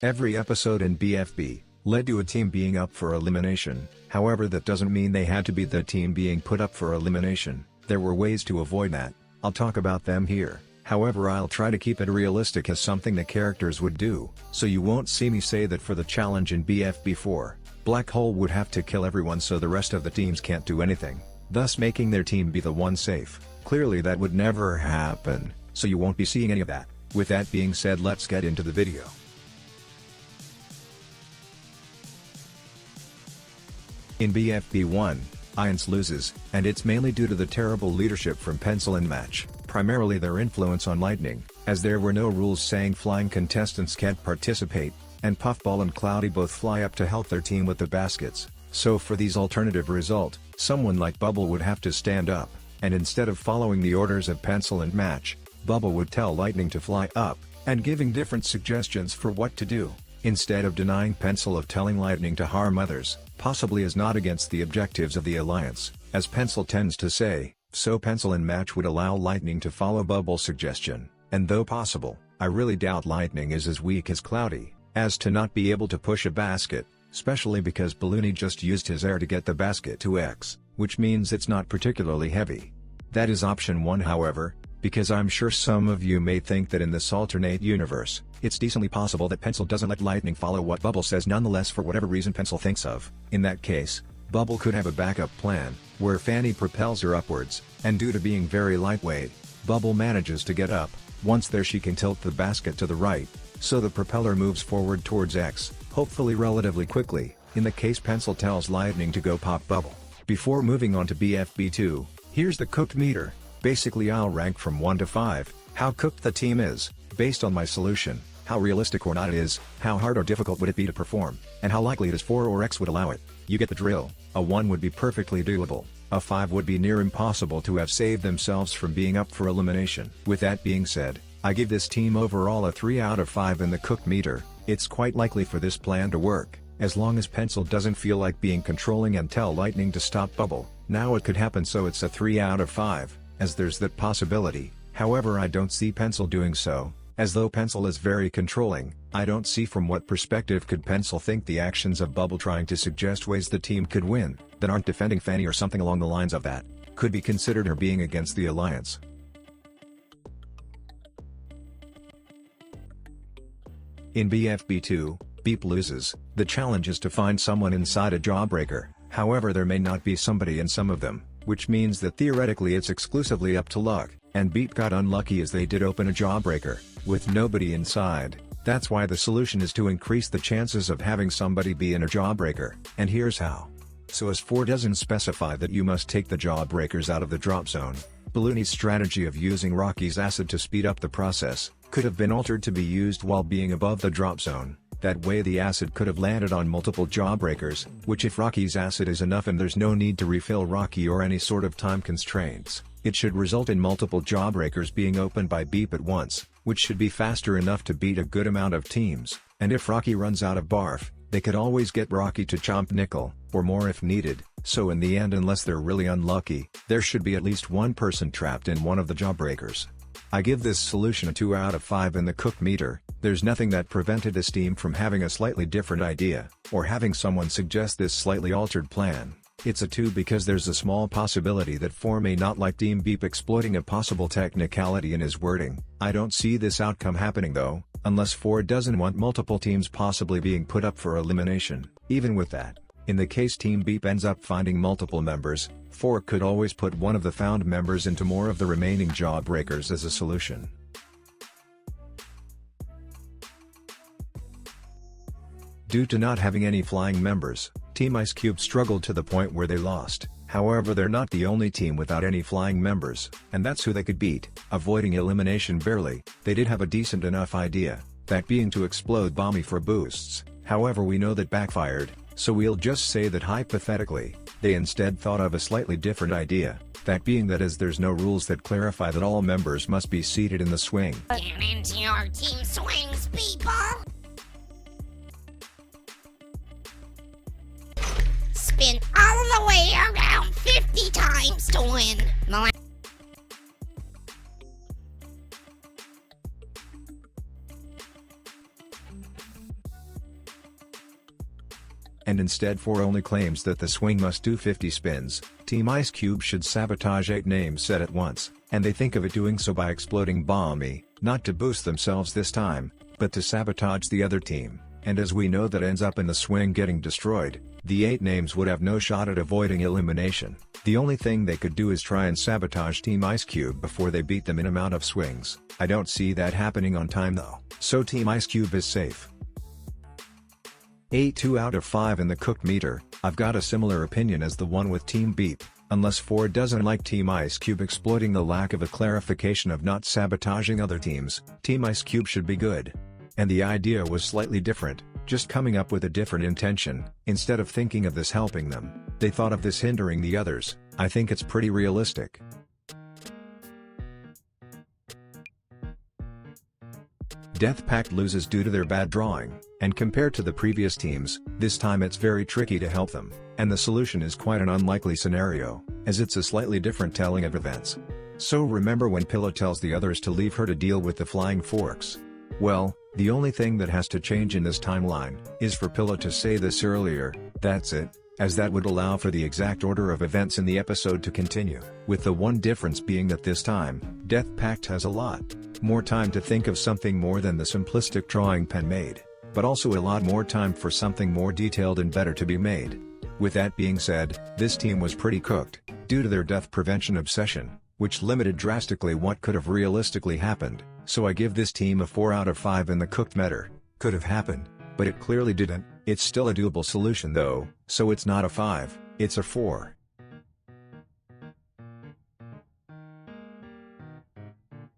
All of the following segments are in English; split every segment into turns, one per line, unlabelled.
Every episode in BFB led to a team being up for elimination, however that doesn't mean they had to be the team being put up for elimination. There were ways to avoid that. I'll talk about them here, however I'll try to keep it realistic as something the characters would do, so you won't see me say that for the challenge in BFB4, Black Hole would have to kill everyone so the rest of the teams can't do anything, thus making their team be the one safe. Clearly that would never happen, so you won't be seeing any of that. With that being said, let's get into the video. In BFB1, Ions loses, and it's mainly due to the terrible leadership from Pencil and Match, primarily their influence on Lightning, as there were no rules saying flying contestants can't participate, and Puffball and Cloudy both fly up to help their team with the baskets. So for these alternative result, someone like Bubble would have to stand up, and instead of following the orders of Pencil and Match, Bubble would tell Lightning to fly up, and giving different suggestions for what to do, instead of denying Pencil of telling Lightning to harm others, possibly as not against the objectives of the alliance, as Pencil tends to say. So Pencil and Match would allow Lightning to follow Bubble's suggestion, and though possible, I really doubt Lightning is as weak as Cloudy, as to not be able to push a basket, especially because Balloony just used his air to get the basket to X, which means it's not particularly heavy. That is option 1 however, because I'm sure some of you may think that in this alternate universe, it's decently possible that Pencil doesn't let Lightning follow what Bubble says nonetheless for whatever reason Pencil thinks of. In that case, Bubble could have a backup plan, where Fanny propels her upwards, and due to being very lightweight, Bubble manages to get up. Once there she can tilt the basket to the right, so the propeller moves forward towards X, hopefully relatively quickly, in the case Pencil tells Lightning to go pop Bubble. Before moving on to BFB2, here's the cooked meter. Basically I'll rank from 1 to 5, how cooked the team is, based on my solution, how realistic or not it is, how hard or difficult would it be to perform, and how likely it is 4 or X would allow it. You get the drill. A 1 would be perfectly doable, a 5 would be near impossible to have saved themselves from being up for elimination. With that being said, I give this team overall a 3 out of 5 in the cooked meter. It's quite likely for this plan to work, as long as Pencil doesn't feel like being controlling and tell Lightning to stop Bubble. Now it could happen, so it's a 3 out of 5. As there's that possibility, however I don't see Pencil doing so, as though Pencil is very controlling. I don't see from what perspective could Pencil think the actions of Bubble trying to suggest ways the team could win, that aren't defending Fanny or something along the lines of that, could be considered her being against the alliance. In BFB2, Beep loses. The challenge is to find someone inside a Jawbreaker, however there may not be somebody in some of them, which means that theoretically it's exclusively up to luck, and Beep got unlucky as they did open a Jawbreaker, with nobody inside. That's why the solution is to increase the chances of having somebody be in a Jawbreaker, and here's how. So as 4 doesn't specify that you must take the Jawbreakers out of the drop zone, Balloony's strategy of using Rocky's acid to speed up the process, could have been altered to be used while being above the drop zone. That way the acid could have landed on multiple Jawbreakers, which if Rocky's acid is enough and there's no need to refill Rocky or any sort of time constraints, it should result in multiple Jawbreakers being opened by Beep at once, which should be faster enough to beat a good amount of teams, and if Rocky runs out of barf, they could always get Rocky to chomp nickel, or more if needed, so in the end unless they're really unlucky, there should be at least one person trapped in one of the Jawbreakers. I give this solution a 2 out of 5 in the cooked meter. There's nothing that prevented this team from having a slightly different idea, or having someone suggest this slightly altered plan. It's a 2 because there's a small possibility that 4 may not like Team Beep exploiting a possible technicality in his wording. I don't see this outcome happening though, unless 4 doesn't want multiple teams possibly being put up for elimination. Even with that, in the case Team Beep ends up finding multiple members, 4 could always put one of the found members into more of the remaining Jawbreakers as a solution. Due to not having any flying members, Team Ice Cube struggled to the point where they lost. However, they're not the only team without any flying members, and that's who they could beat. Avoiding elimination barely, they did have a decent enough idea, that being to explode Bomby for boosts. However, we know that backfired, so we'll just say that hypothetically, they instead thought of a slightly different idea, that being that as there's no rules that clarify that all members must be seated in the swing.
Get into your team swings, people! Spin all the way around 50 times to win.
and instead 4 only claims that the swing must do 50 spins. Team Ice Cube should sabotage 8 names said at once, and they think of it doing so by exploding Bomby, not to boost themselves this time, but to sabotage the other team, and as we know that ends up in the swing getting destroyed. The 8 names would have no shot at avoiding elimination. The only thing they could do is try and sabotage Team Ice Cube before they beat them in amount of swings. I don't see that happening on time though, so Team Ice Cube is safe. 2 out of 5 in the cooked meter. I've got a similar opinion as the one with Team Beep, unless 4 doesn't like Team Ice Cube exploiting the lack of a clarification of not sabotaging other teams. Team Ice Cube should be good. And the idea was slightly different, just coming up with a different intention. Instead of thinking of this helping them, they thought of this hindering the others. I think it's pretty realistic. Death Pact loses due to their bad drawing, and compared to the previous teams, this time it's very tricky to help them, and the solution is quite an unlikely scenario, as it's a slightly different telling of events. So remember when Pillow tells the others to leave her to deal with the flying forks? Well, the only thing that has to change in this timeline is for Pillow to say this earlier, that's it, as that would allow for the exact order of events in the episode to continue, with the one difference being that this time, Death Pact has a lot more time to think of something more than the simplistic drawing Pen made, but also a lot more time for something more detailed and better to be made. With that being said, this team was pretty cooked, due to their death prevention obsession, which limited drastically what could have realistically happened, so I give this team a 4 out of 5 in the cooked meter. Could have happened, but it clearly didn't. It's still a doable solution though, so it's not a 5, it's a 4.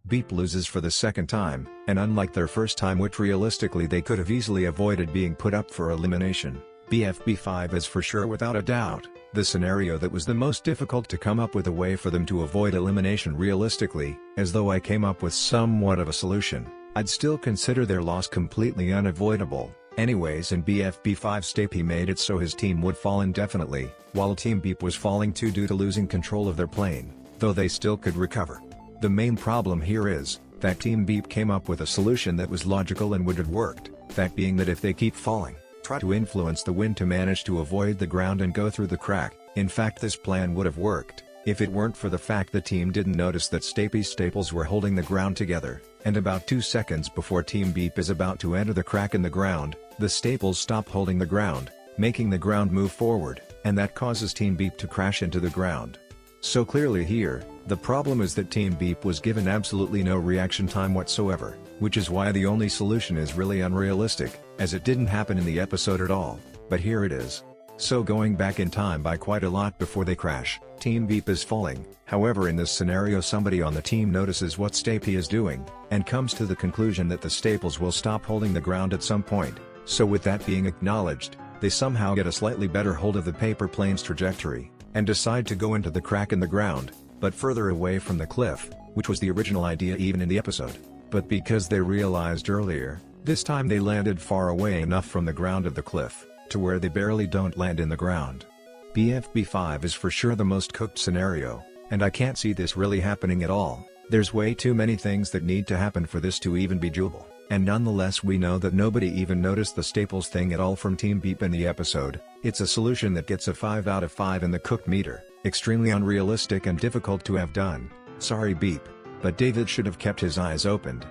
Beep loses for the second time, and unlike their first time which realistically they could have easily avoided being put up for elimination, BFB 5 is for sure without a doubt the scenario that was the most difficult to come up with a way for them to avoid elimination realistically. As though I came up with somewhat of a solution, I'd still consider their loss completely unavoidable. Anyways, in BFB 5 Stapy made it so his team would fall indefinitely, while Team Beep was falling too due to losing control of their plane, though they still could recover. The main problem here is that Team Beep came up with a solution that was logical and would have worked, that being that if they keep falling, try to influence the wind to manage to avoid the ground and go through the crack. In fact, this plan would have worked, if it weren't for the fact the team didn't notice that Stapy's staples were holding the ground together, and about 2 seconds before Team Beep is about to enter the crack in the ground, the staples stop holding the ground, making the ground move forward, and that causes Team Beep to crash into the ground. So clearly here, the problem is that Team Beep was given absolutely no reaction time whatsoever, which is why the only solution is really unrealistic, as it didn't happen in the episode at all, but here it is. So going back in time by quite a lot before they crash, Team Beep is falling. However, in this scenario somebody on the team notices what Stapy is doing, and comes to the conclusion that the staples will stop holding the ground at some point. So with that being acknowledged, they somehow get a slightly better hold of the paper plane's trajectory, and decide to go into the crack in the ground, but further away from the cliff, which was the original idea even in the episode. But because they realized earlier, this time they landed far away enough from the ground of the cliff, to where they barely don't land in the ground. BFB 5 is for sure the most cooked scenario, and I can't see this really happening at all. There's way too many things that need to happen for this to even be doable, and nonetheless we know that nobody even noticed the staples thing at all from Team Beep in the episode. It's a solution that gets a 5 out of 5 in the cooked meter, extremely unrealistic and difficult to have done. Sorry Beep, but David should have kept his eyes opened.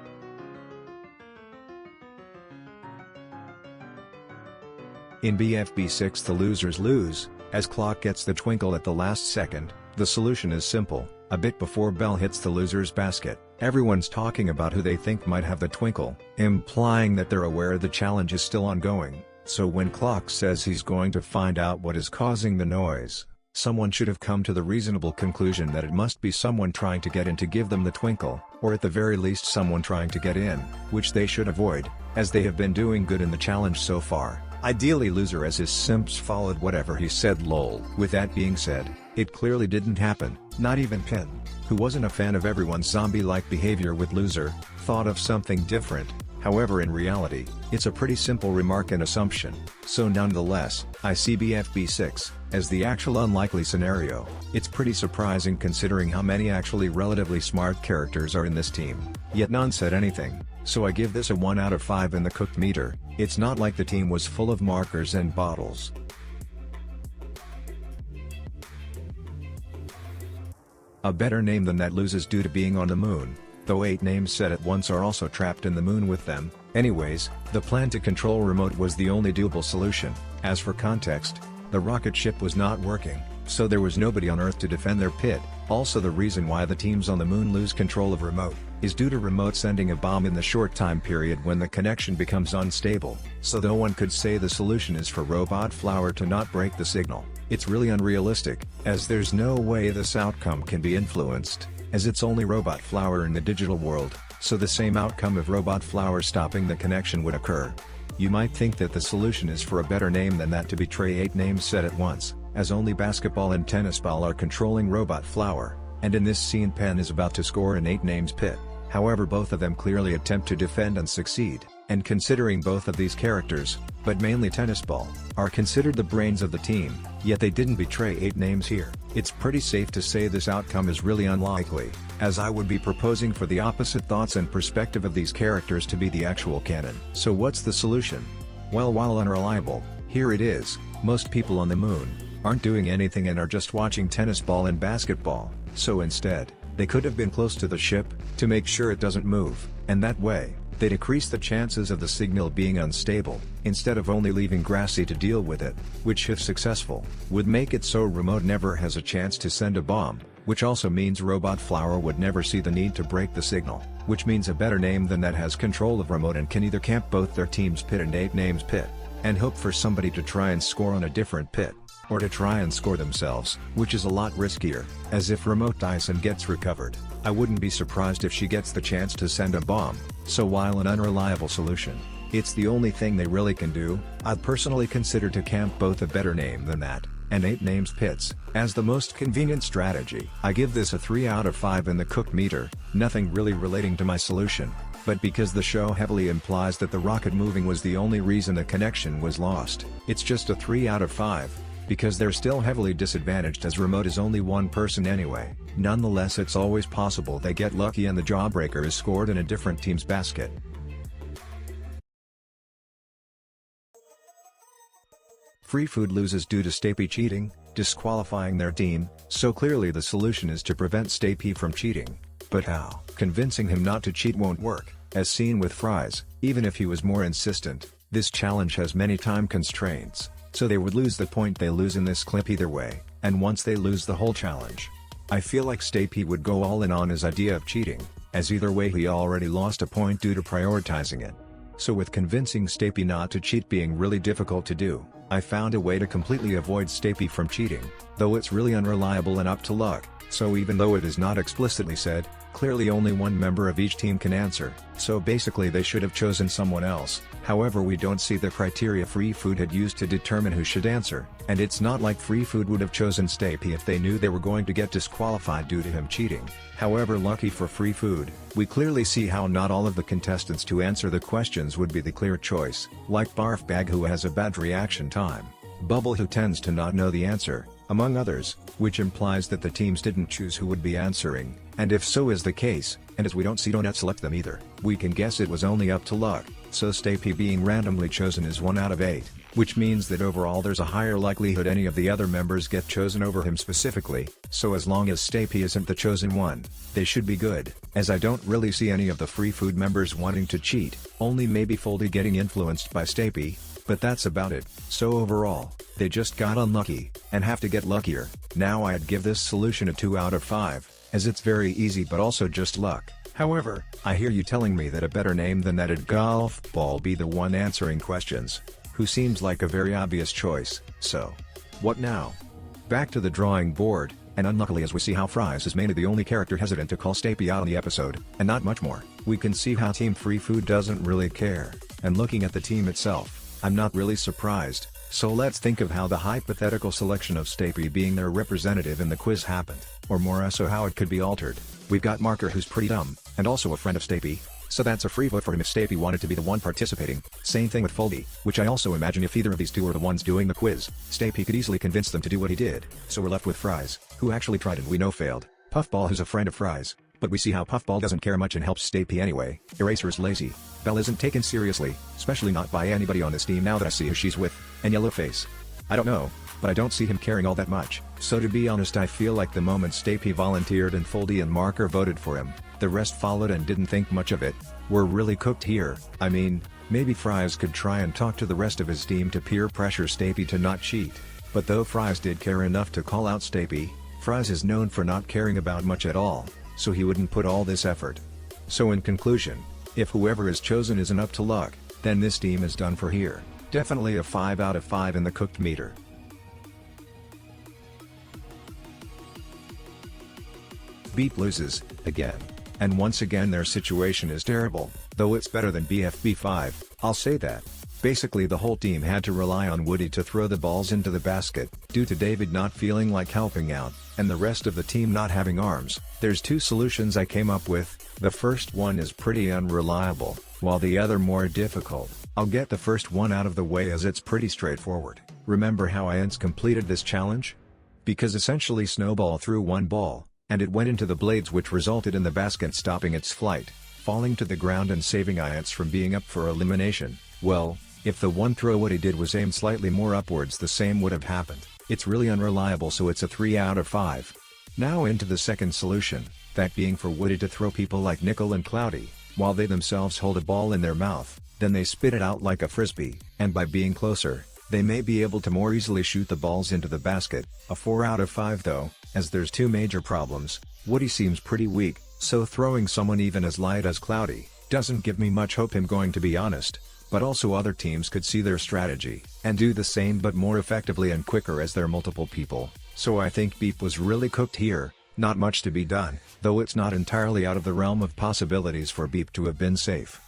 In BFB 6 the losers lose, as Clock gets the twinkle at the last second. The solution is simple. A bit before Bell hits the loser's basket, everyone's talking about who they think might have the twinkle, implying that they're aware the challenge is still ongoing. So when Clock says he's going to find out what is causing the noise, someone should have come to the reasonable conclusion that it must be someone trying to get in to give them the twinkle, or at the very least someone trying to get in, which they should avoid, as they have been doing good in the challenge so far. Ideally loser, as his simps followed whatever he said lol. With that being said, it clearly didn't happen. Not even Pen, who wasn't a fan of everyone's zombie-like behavior with loser, thought of something different. However, in reality, it's a pretty simple remark and assumption. So nonetheless, I see BFB 6 as the actual unlikely scenario. It's pretty surprising considering how many actually relatively smart characters are in this team, yet none said anything. So I give this a 1 out of 5 in the cooked meter. It's not like the team was full of markers and bottles. A better name than that loses due to being on the moon, though 8 names said at once are also trapped in the moon with them. Anyways, the plan to control remote was the only doable solution. As for context, the rocket ship was not working, so there was nobody on Earth to defend their pit. Also, the reason why the teams on the moon lose control of remote is due to remote sending a bomb in the short time period when the connection becomes unstable, so no one could say the solution is for Robot Flower to not break the signal. It's really unrealistic, as there's no way this outcome can be influenced, as it's only Robot Flower in the digital world, so the same outcome of Robot Flower stopping the connection would occur. You might think that the solution is for a better name than that to betray 8 names said at once, as only Basketball and Tennis Ball are controlling Robot Flower, and in this scene Pen is about to score an 8 names pit. However, both of them clearly attempt to defend and succeed, and considering both of these characters, but mainly Tennis Ball, are considered the brains of the team, yet they didn't betray 8 names here. It's pretty safe to say this outcome is really unlikely, as I would be proposing for the opposite thoughts and perspective of these characters to be the actual canon. So what's the solution? Well, while unreliable, here it is. Most people on the moon aren't doing anything and are just watching Tennis Ball and Basketball, so instead, they could have been close to the ship, to make sure it doesn't move, and that way, they decrease the chances of the signal being unstable, instead of only leaving Grassy to deal with it, which if successful, would make it so remote never has a chance to send a bomb, which also means Robot Flower would never see the need to break the signal, which means a better name than that has control of remote and can either camp both their team's pit and 8 names pit, and hope for somebody to try and score on a different pit, or to try and score themselves, which is a lot riskier, as if remote dies and gets recovered, I wouldn't be surprised if she gets the chance to send a bomb. So while an unreliable solution, it's the only thing they really can do, I'd personally consider to camp both a better name than that, and 8 names pits, as the most convenient strategy. I give this a 3 out of 5 in the cook meter, nothing really relating to my solution, but because the show heavily implies that the rocket moving was the only reason the connection was lost, it's just a 3 out of 5. Because they're still heavily disadvantaged as remote is only one person anyway. Nonetheless, it's always possible they get lucky and the Jawbreaker is scored in a different team's basket. Free Food loses due to Stapy cheating, disqualifying their team, so clearly the solution is to prevent Stapy from cheating. But how? Convincing him not to cheat won't work, as seen with Fries. Even if he was more insistent, this challenge has many time constraints. So they would lose the point they lose in this clip either way, and once they lose the whole challenge. I feel like Stapy would go all in on his idea of cheating, as either way he already lost a point due to prioritizing it. So with convincing Stapy not to cheat being really difficult to do, I found a way to completely avoid Stapy from cheating, though it's really unreliable and up to luck, so even though it is not explicitly said, clearly only one member of each team can answer, so basically they should have chosen someone else. However, we don't see the criteria Free Food had used to determine who should answer, and it's not like Free Food would have chosen Stapy if they knew they were going to get disqualified due to him cheating. However, lucky for Free Food, we clearly see how not all of the contestants to answer the questions would be the clear choice, like Barf Bag who has a bad reaction time, Bubble who tends to not know the answer, among others, which implies that the teams didn't choose who would be answering, and if so is the case, and as we don't see Donut select them either, we can guess it was only up to luck, so Stapy being randomly chosen is 1 out of 8, which means that overall there's a higher likelihood any of the other members get chosen over him specifically, so as long as Stapy isn't the chosen one, they should be good, as I don't really see any of the Free Food members wanting to cheat, only maybe Foldy getting influenced by Stapy, but that's about it. So overall, they just got unlucky, and have to get luckier. Now I'd give this solution a 2 out of 5, as it's very easy but also just luck. However, I hear you telling me that a better name than that at Golf Ball be the one answering questions, who seems like a very obvious choice, so what now? Back to the drawing board, and unluckily as we see how Fries is mainly the only character hesitant to call Stapy out in the episode, and not much more, we can see how Team Free Food doesn't really care, and looking at the team itself, I'm not really surprised, so let's think of how the hypothetical selection of Stapy being their representative in the quiz happened, or more so how it could be altered. We've got Marker who's pretty dumb, and also a friend of Stapy, so that's a free vote for him if Stapy wanted to be the one participating. Same thing with Foldy, which I also imagine if either of these two are the ones doing the quiz, Stapy could easily convince them to do what he did, so we're left with Fries, who actually tried and we know failed, Puffball who's a friend of Fries, but we see how Puffball doesn't care much and helps Stapy anyway, Eraser is lazy, Belle isn't taken seriously, especially not by anybody on this team now that I see who she's with, and Yellowface. I don't know, but I don't see him caring all that much. So to be honest, I feel like the moment Stapy volunteered and Foldy and Marker voted for him, the rest followed and didn't think much of it. We're really cooked here. I mean, maybe Fries could try and talk to the rest of his team to peer pressure Stapy to not cheat. But though Fries did care enough to call out Stapy, Fries is known for not caring about much at all, so he wouldn't put all this effort. So in conclusion, if whoever is chosen isn't up to luck, then this team is done for here. Definitely a 5 out of 5 in the cooked meter. Beep loses, again. And once again their situation is terrible, though it's better than BFB 5, I'll say that. Basically the whole team had to rely on Woody to throw the balls into the basket, due to David not feeling like helping out, and the rest of the team not having arms. There's two solutions I came up with. The first one is pretty unreliable, while the other more difficult. I'll get the first one out of the way as it's pretty straightforward. Remember how Iance completed this challenge? Because essentially Snowball threw one ball, and it went into the blades, which resulted in the basket stopping its flight, falling to the ground and saving Iance from being up for elimination. Well, if the one throw Woody did was aimed slightly more upwards, the same would have happened. It's really unreliable, so it's a 3 out of 5. Now into the second solution, that being for Woody to throw people like Nickel and Cloudy, while they themselves hold a ball in their mouth, then they spit it out like a frisbee, and by being closer, they may be able to more easily shoot the balls into the basket. A 4 out of 5 though, as there's two major problems. Woody seems pretty weak, so throwing someone even as light as Cloudy doesn't give me much hope, I'm going to be honest. But also other teams could see their strategy, and do the same but more effectively and quicker as there are multiple people. So I think Beep was really cooked here. Not much to be done, though it's not entirely out of the realm of possibilities for Beep to have been safe.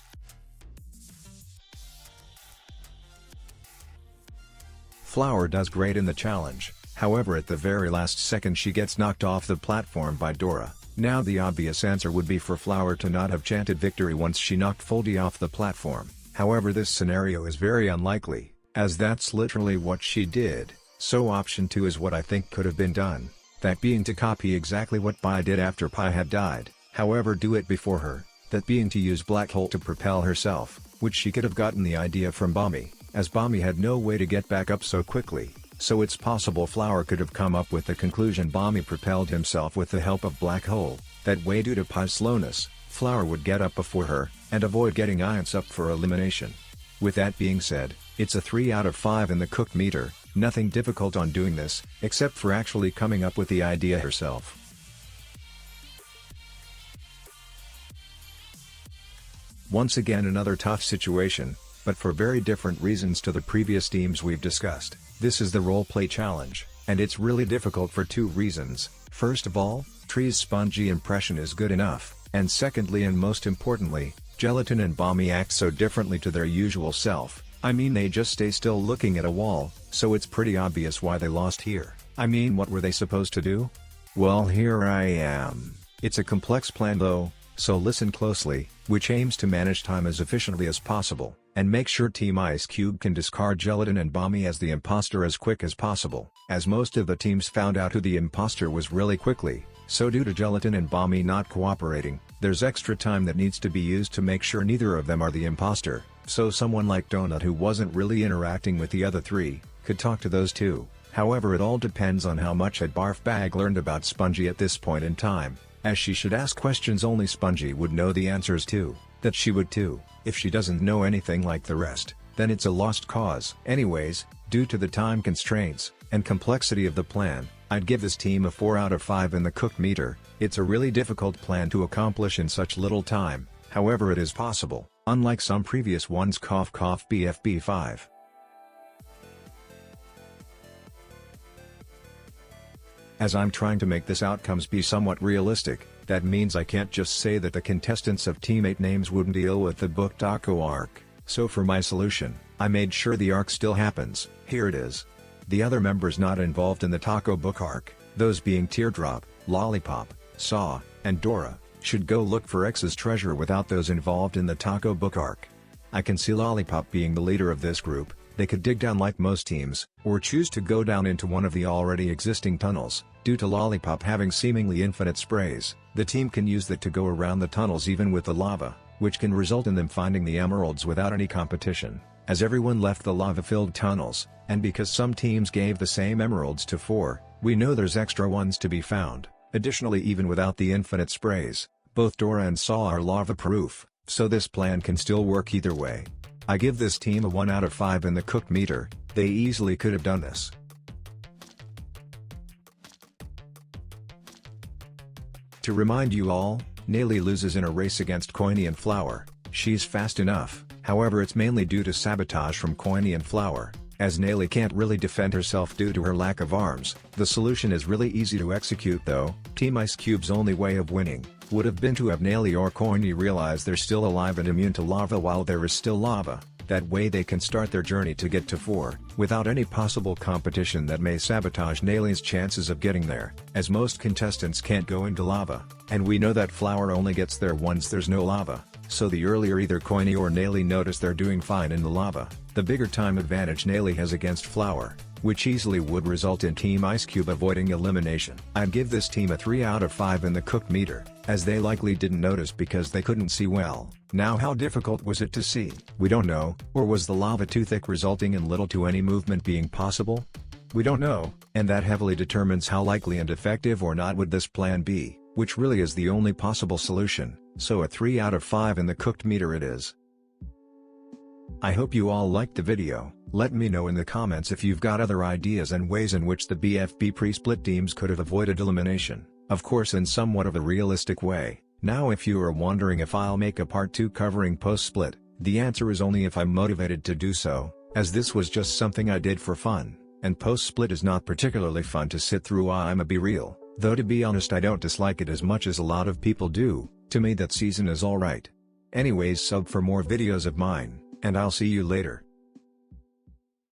Flower does great in the challenge, however at the very last second she gets knocked off the platform by Dora. Now the obvious answer would be for Flower to not have chanted victory once she knocked Foldy off the platform. However, this scenario is very unlikely, as that's literally what she did, so option 2 is what I think could have been done, that being to copy exactly what Pi did after Pi had died, however do it before her, that being to use Black Hole to propel herself, which she could have gotten the idea from Bommy, as Bommy had no way to get back up so quickly, so it's possible Flower could have come up with the conclusion Bommy propelled himself with the help of Black Hole. That way, due to Pi's slowness, Flower would get up before her, and avoid getting Iance up for elimination. With that being said, it's a 3 out of 5 in the cooked meter. Nothing difficult on doing this, except for actually coming up with the idea herself. Once again another tough situation, but for very different reasons to the previous teams we've discussed. This is the roleplay challenge, and it's really difficult for two reasons. First of all, Tree's spongy impression is good enough, and secondly and most importantly, Gelatin and Bommy act so differently to their usual self. I mean, they just stay still looking at a wall, so it's pretty obvious why they lost here. I mean, what were they supposed to do? Well, here I am. It's a complex plan though, so listen closely, which aims to manage time as efficiently as possible, and make sure Team Ice Cube can discard Gelatin and Bommy as the imposter as quick as possible, as most of the teams found out who the imposter was really quickly. So due to Gelatin and Bommy not cooperating, there's extra time that needs to be used to make sure neither of them are the imposter, so someone like Donut, who wasn't really interacting with the other three, could talk to those two. However, it all depends on how much had Barf Bag learned about Spongy at this point in time, as she should ask questions only Spongy would know the answers to, that she would too. If she doesn't know anything like the rest, then it's a lost cause. Anyways, due to the time constraints and complexity of the plan, I'd give this team a 4 out of 5 in the cooked meter. It's a really difficult plan to accomplish in such little time, however it is possible, unlike some previous ones. Cough cough BFB 5. As I'm trying to make this outcomes be somewhat realistic, that means I can't just say that the contestants of teammate names wouldn't deal with the book Taco arc. So for my solution, I made sure the arc still happens. Here it is. The other members not involved in the Taco book arc, those being Teardrop, Lollipop, Saw, and Dora, should go look for X's treasure without those involved in the Taco book arc. I can see Lollipop being the leader of this group. They could dig down like most teams, or choose to go down into one of the already existing tunnels. Due to Lollipop having seemingly infinite sprays, the team can use that to go around the tunnels even with the lava, which can result in them finding the emeralds without any competition. as everyone left the lava-filled tunnels, and because some teams gave the same emeralds to 4, we know there's extra ones to be found. Additionally, even without the infinite sprays, both Dora and Saw are lava-proof, so this plan can still work either way. I give this team a 1 out of 5 in the cook meter. They easily could have done this. To remind you all, Nelly loses in a race against Coiny and Flower. She's fast enough, however it's mainly due to sabotage from Coiny and Flower, as Nelly can't really defend herself due to her lack of arms. The solution is really easy to execute though. Team Ice Cube's only way of winning would have been to have Nelly or Coiny realize they're still alive and immune to lava while there is still lava. That way they can start their journey to get to 4, without any possible competition that may sabotage Nelly's chances of getting there, as most contestants can't go into lava, and we know that Flower only gets there once there's no lava, so the earlier either Coiny or Nelly notice they're doing fine in the lava, the bigger time advantage Nelly has against Flower, which easily would result in Team Ice Cube avoiding elimination. I'd give this team a 3 out of 5 in the cook meter, as they likely didn't notice because they couldn't see well. Now how difficult was it to see? We don't know, or was the lava too thick resulting in little to any movement being possible? We don't know, and that heavily determines how likely and effective or not would this plan be, which really is the only possible solution, so a 3 out of 5 in the cooked meter it is. I hope you all liked the video. Let me know in the comments if you've got other ideas and ways in which the BFB pre-split teams could have avoided elimination, of course in somewhat of a realistic way. Now if you are wondering if I'll make a part 2 covering post-split, the answer is only if I'm motivated to do so, as this was just something I did for fun, and post-split is not particularly fun to sit through. I'ma be real, though to be honest I don't dislike it as much as a lot of people do. To me that season is alright. Anyways, sub for more videos of mine, and I'll see you later.